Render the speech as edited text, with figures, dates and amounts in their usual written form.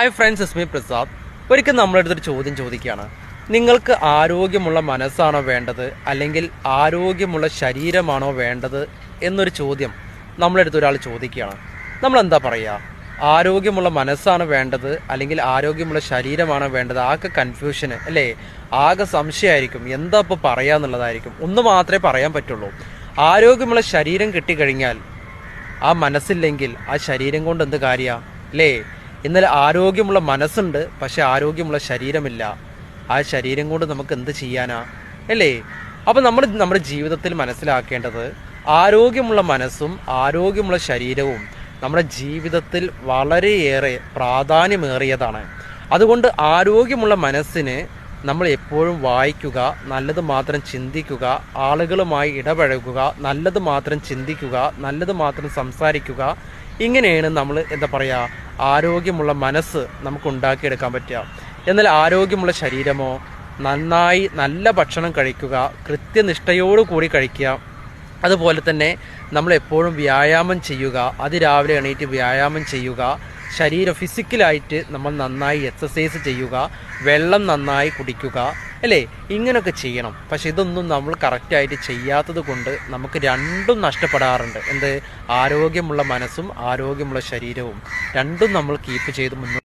Hi friends, ഇസ്മി പ്രസാദ്. ഒരിക്കൽ നമ്മളെടുത്തൊരു ചോദ്യം ചോദിക്കുകയാണ്. നിങ്ങൾക്ക് ആരോഗ്യമുള്ള മനസ്സാണോ വേണ്ടത്, അല്ലെങ്കിൽ ആരോഗ്യമുള്ള ശരീരമാണോ വേണ്ടത് എന്നൊരു ചോദ്യം നമ്മളെടുത്ത് ഒരാൾ ചോദിക്കുകയാണ്. നമ്മളെന്താ പറയുക? ആരോഗ്യമുള്ള മനസ്സാണ് വേണ്ടത്, അല്ലെങ്കിൽ ആരോഗ്യമുള്ള ശരീരമാണോ വേണ്ടത്? ആകെ കൺഫ്യൂഷന് അല്ലേ? ആകെ സംശയമായിരിക്കും. എന്താ ഇപ്പോൾ പറയാന്നുള്ളതായിരിക്കും. ഒന്ന് മാത്രമേ പറയാൻ പറ്റുള്ളൂ. ആരോഗ്യമുള്ള ശരീരം കിട്ടിക്കഴിഞ്ഞാൽ ആ മനസ്സില്ലെങ്കിൽ ആ ശരീരം കൊണ്ട് എന്ത് കാര്യമാണ് അല്ലേ? എന്നാൽ ആരോഗ്യമുള്ള മനസ്സുണ്ട്, പക്ഷെ ആരോഗ്യമുള്ള ശരീരമില്ല. ആ ശരീരം കൊണ്ട് നമുക്ക് എന്ത് ചെയ്യാനാ അല്ലേ? അപ്പം നമ്മൾ നമ്മുടെ ജീവിതത്തിൽ മനസ്സിലാക്കേണ്ടത് ആരോഗ്യമുള്ള മനസ്സും ആരോഗ്യമുള്ള ശരീരവും നമ്മുടെ ജീവിതത്തിൽ വളരെയേറെ പ്രാധാന്യമേറിയതാണ്. അതുകൊണ്ട് ആരോഗ്യമുള്ള മനസ്സിന് നമ്മൾ എപ്പോഴും വായിക്കുക, നല്ലത് മാത്രം ചിന്തിക്കുക, ആളുകളുമായി ഇടപഴകുക, നല്ലത് മാത്രം ചിന്തിക്കുക, നല്ലത് മാത്രം സംസാരിക്കുക. ഇങ്ങനെയാണ് നമ്മൾ എന്താ പറയുക, ആരോഗ്യമുള്ള മനസ്സ് നമുക്ക് ഉണ്ടാക്കിയെടുക്കാൻ പറ്റുക. എന്നാൽ ആരോഗ്യമുള്ള ശരീരമോ, നന്നായി നല്ല ഭക്ഷണം കഴിക്കുക, കൃത്യനിഷ്ഠയോടുകൂടി കഴിക്കുക, അതുപോലെ തന്നെ നമ്മൾ എപ്പോഴും വ്യായാമം ചെയ്യുക, അതിരാവിലെ എണീറ്റ് വ്യായാമം ചെയ്യുക, ഫിസിക്കലായിട്ട് നമ്മൾ നന്നായി എക്സസൈസ് ചെയ്യുക, വെള്ളം നന്നായി കുടിക്കുക അല്ലേ? ഇങ്ങനെയൊക്കെ ചെയ്യണം. പക്ഷെ ഇതൊന്നും നമ്മൾ കറക്റ്റായിട്ട് ചെയ്യാത്തത് കൊണ്ട് നമുക്ക് രണ്ടും നഷ്ടപ്പെടാറുണ്ട്. എന്ത്? ആരോഗ്യമുള്ള മനസ്സും ആരോഗ്യമുള്ള ശരീരവും രണ്ടും നമ്മൾ കീപ്പ് ചെയ്ത് മുന്നോട്ട്